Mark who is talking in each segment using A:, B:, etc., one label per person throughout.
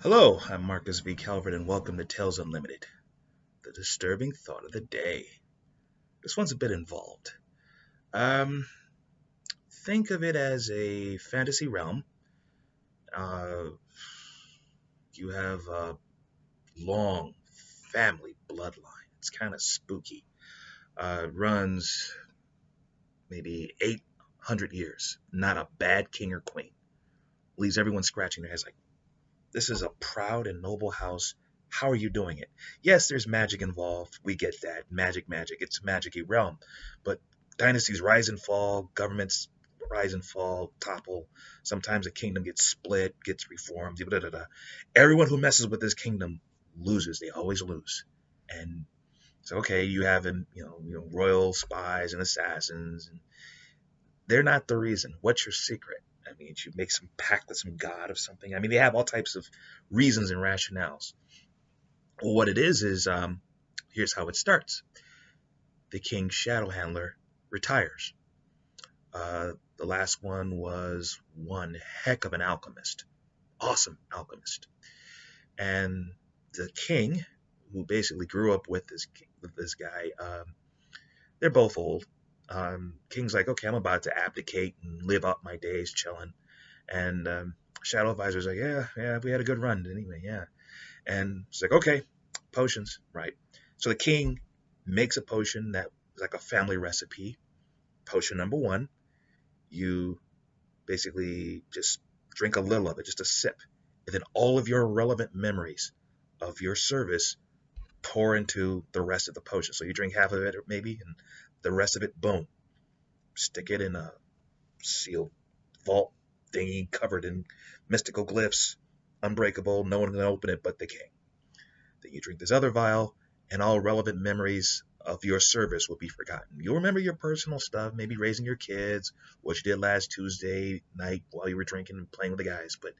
A: Hello, I'm Marcus V. Calvert, and welcome to Tales Unlimited, the disturbing thought of the day. This one's a bit involved. Um, think of it as a fantasy realm. Uh, you have a long family bloodline. It's kind of spooky. Runs maybe 800 years. Not a bad king or queen. Leaves everyone scratching their heads like, this is a proud and noble house. How are you doing it? Yes, there's magic involved. We get that. Magic, magic. It's a magic realm. But dynasties rise and fall, governments rise and fall, topple. Sometimes a kingdom gets split, gets reformed. Da, da, da. Everyone who messes with this kingdom loses. They always lose. And so, okay, you have royal spies and assassins, and they're not the reason. What's your secret? I mean, you make some pact with some god or something. I mean, they have all types of reasons and rationales. Well, what it is here's how it starts. The king's shadow handler retires. The last one was one heck of an alchemist, awesome alchemist, and the king, who basically grew up with this guy, they're both old. King's like, okay, I'm about to abdicate and live out my days chilling. And Shadow Advisor's like, yeah, we had a good run anyway, yeah. And it's like, okay, potions, right? So the king makes a potion that is like a family recipe. Potion number one, you basically just drink a little of it, just a sip. And then all of your relevant memories of your service pour into the rest of the potion. So you drink half of it, or maybe, and the rest of it, boom, stick it in a sealed vault thingy covered in mystical glyphs, unbreakable. No one can open it but the king. Then you drink this other vial, and all relevant memories of your service will be forgotten. You'll remember your personal stuff, maybe raising your kids, what you did last Tuesday night while you were drinking and playing with the guys, but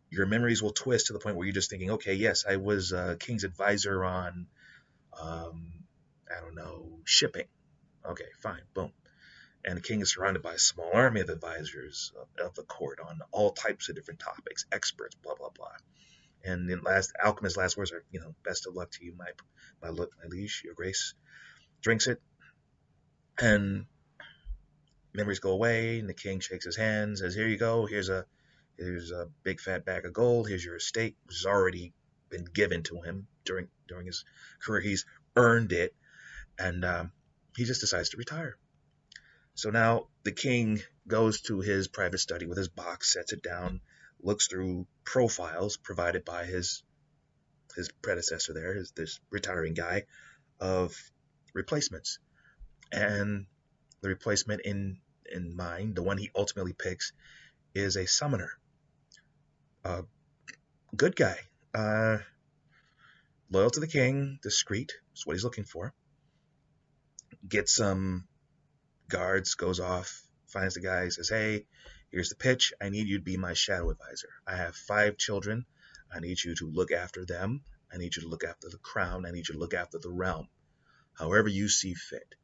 A: your memories will twist to the point where you're just thinking, okay, yes, I was King's advisor on, um, I don't know, shipping. Okay, fine, boom. And the king is surrounded by a small army of advisors of the court on all types of different topics, experts, blah blah blah. And in last alchemist's last words are, best of luck to you, my liege, your grace. Drinks it, and memories go away. And the king shakes his hand, says, "Here you go. Here's a big fat bag of gold. Here's your estate, which has already been given to him during his career. He's earned it, and he just decides to retire." So now the king goes to his private study with his box, sets it down, looks through profiles provided by his predecessor there, this retiring guy, of replacements. And the replacement in mind, the one he ultimately picks, is a summoner. A good guy. Uh, Loyal to the king, discreet, is what he's looking for. Gets some guards, goes off, finds the guy, says, "Hey, here's the pitch. I need you to be my shadow advisor. I have 5 children. I need you to look after them. I need you to look after the crown. I need you to look after the realm, however you see fit.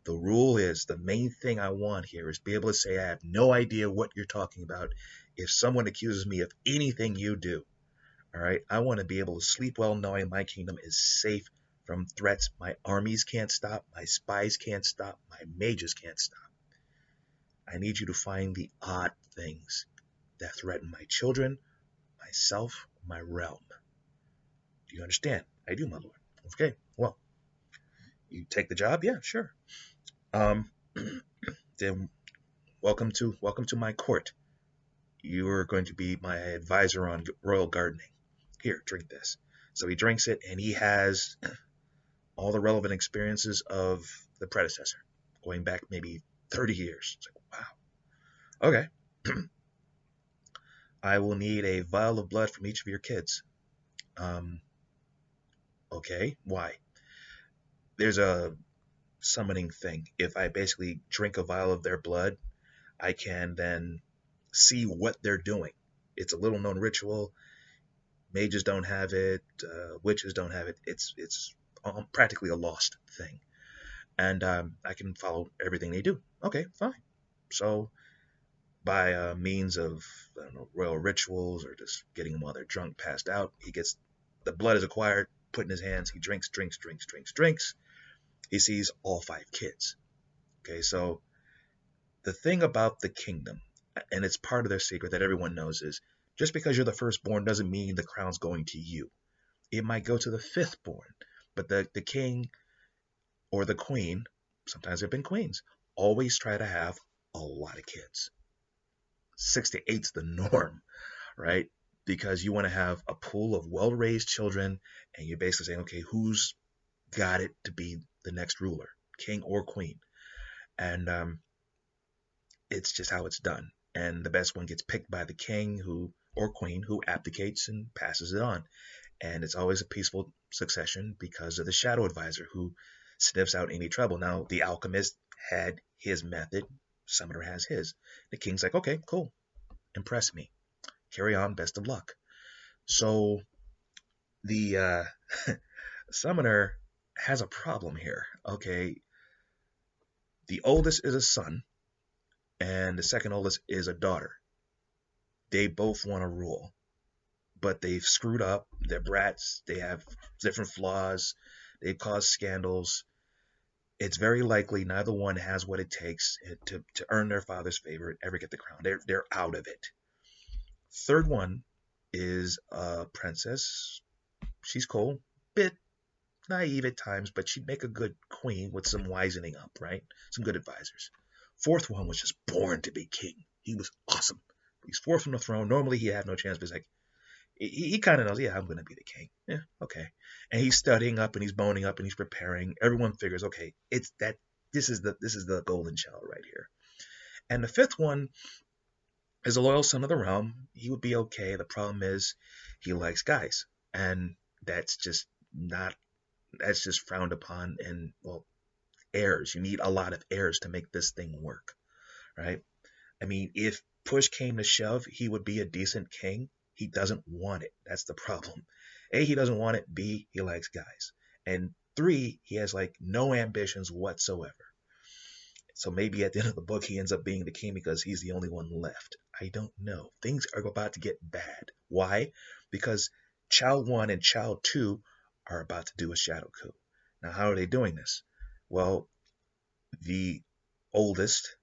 A: The rule is, the main thing I want here is to be able to say I have no idea what you're talking about if someone accuses me of anything you do. All right? I want to be able to sleep well knowing my kingdom is safe from threats my armies can't stop, my spies can't stop, my mages can't stop. I need you to find the odd things that threaten my children, myself, my realm. Do you understand?" "I do, my lord." "Okay, well, you take the job?" "Yeah, sure." Um, then welcome to my court. You are going to be my advisor on royal gardening. Here, drink this. So he drinks it, and he has all the relevant experiences of the predecessor, going back maybe 30 years. It's like, wow. Okay. I will need a vial of blood from each of your kids. Um, okay, why? There's a summoning thing. If I basically drink a vial of their blood, I can then see what they're doing. It's a little known ritual. Mages don't have it. Witches don't have it. It's practically a lost thing, and I can follow everything they do. Okay, fine. So by means of, I don't know, royal rituals or just getting them while they're drunk, passed out. The blood is acquired, put in his hands. He drinks, drinks, drinks, drinks, drinks. He sees all 5 kids. Okay, so the thing about the kingdom, and it's part of their secret that everyone knows, is just because you're the firstborn doesn't mean the crown's going to you. It might go to the fifthborn, but the king or the queen, sometimes they've been queens, always try to have a lot of kids. 6 to 8's the norm, right? Because you want to have a pool of well-raised children, and you're basically saying, okay, who's got it to be the next ruler, king or queen? And it's just how it's done. And the best one gets picked by the king or queen who abdicates and passes it on. And it's always a peaceful succession because of the shadow advisor who sniffs out any trouble. Now, the alchemist had his method. Summoner has his. The king's like, okay, cool. Impress me. Carry on. Best of luck. So the summoner has a problem here. Okay. The oldest is a son, and the second oldest is a daughter. They both want to rule, but they've screwed up. They're brats. They have different flaws. They've caused scandals. It's very likely neither one has what it takes to earn their father's favor and ever get the crown. They're out of it. Third one is a princess. She's cool, bit naive at times, but she'd make a good queen with some wisening up, right? Some good advisors. Fourth one was just born to be king. He was awesome. He's fourth from the throne. Normally he had no chance, but he's like, he kind of knows, yeah, I'm going to be the king. Yeah, okay. And he's studying up and he's boning up and he's preparing. Everyone figures, okay, it's that this is the golden child right here. And the fifth one is a loyal son of the realm. He would be okay. The problem is he likes guys, and that's just frowned upon. And well, heirs. You need a lot of heirs to make this thing work, right? I mean, if push came to shove, he would be a decent king. He doesn't want it. That's the problem. A, he doesn't want it. B, he likes guys. And 3, he has like no ambitions whatsoever. So maybe at the end of the book, he ends up being the king because he's the only one left. I don't know. Things are about to get bad. Why? Because Child 1 and Child 2 are about to do a shadow coup. Now, how are they doing this? Well, the oldest,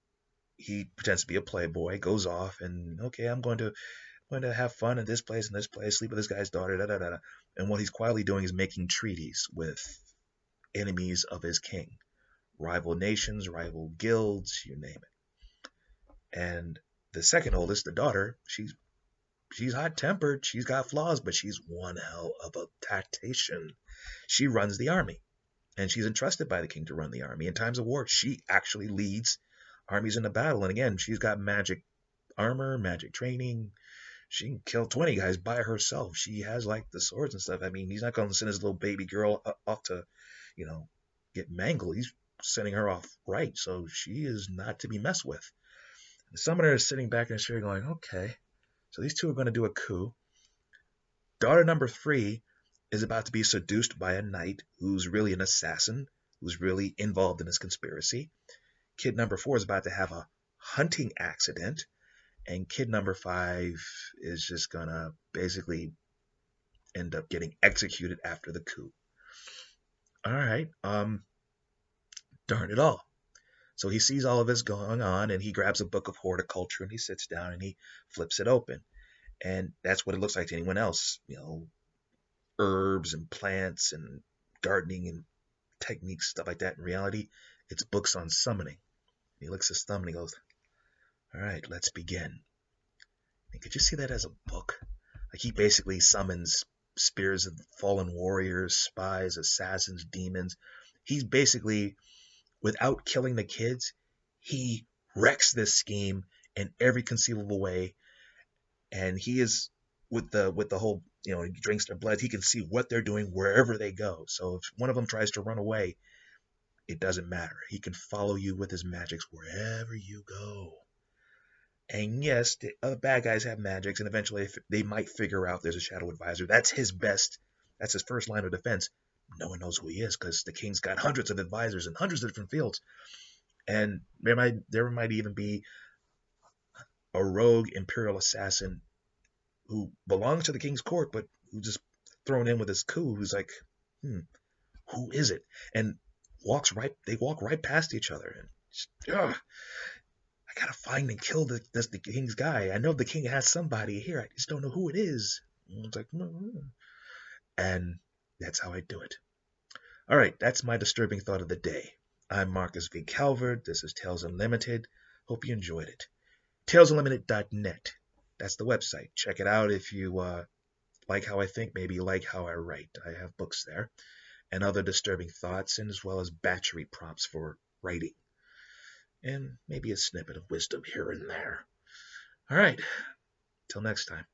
A: he pretends to be a playboy, goes off and, okay, I'm going to have fun in this place and this place, sleep with this guy's daughter, da da da. And what he's quietly doing is making treaties with enemies of his king, rival nations, rival guilds, you name it. And the second oldest, the daughter, she's hot-tempered, she's got flaws, but she's one hell of a tactician. She runs the army, and she's entrusted by the king to run the army. In times of war, she actually leads armies into battle. And again, she's got magic armor, magic training. She can kill 20 guys by herself. She has like the swords and stuff. I mean, he's not going to send his little baby girl off to, get mangled. He's sending her off right. So she is not to be messed with. The summoner is sitting back in his chair going, okay, so these two are going to do a coup. Daughter number 3 is about to be seduced by a knight who's really an assassin, who's really involved in this conspiracy. Kid number 4 is about to have a hunting accident. And kid number 5 is just going to basically end up getting executed after the coup. All right. Darn it all. So he sees all of this going on, and he grabs a book of horticulture, and he sits down, and he flips it open. And that's what it looks like to anyone else. Herbs and plants and gardening and techniques, stuff like that. In reality, it's books on summoning. He licks his thumb, and he goes, all right, let's begin. And could you see that as a book? Like he basically summons spirits of fallen warriors, spies, assassins, demons. He's basically, without killing the kids, he wrecks this scheme in every conceivable way. And he is with the whole, he drinks their blood. He can see what they're doing wherever they go. So if one of them tries to run away, it doesn't matter. He can follow you with his magics wherever you go. And yes, the other bad guys have magics, and eventually they might figure out there's a shadow advisor. That's his first line of defense. No one knows who he is because the king's got hundreds of advisors in hundreds of different fields. And there might even be a rogue imperial assassin who belongs to the king's court, but who just thrown in with this coup, who's like, who is it? And they walk right past each other. And just, I gotta find and kill the king's guy. I know the king has somebody here. I just don't know who it is. And it's like, and that's how I do it. All right, that's my disturbing thought of the day. I'm Marcus V. Calvert. This is Tales Unlimited. Hope you enjoyed it. TalesUnlimited.net. That's the website. Check it out if you like how I think, maybe like how I write. I have books there and other disturbing thoughts, and as well as battery prompts for writing. And maybe a snippet of wisdom here and there. All right, till next time.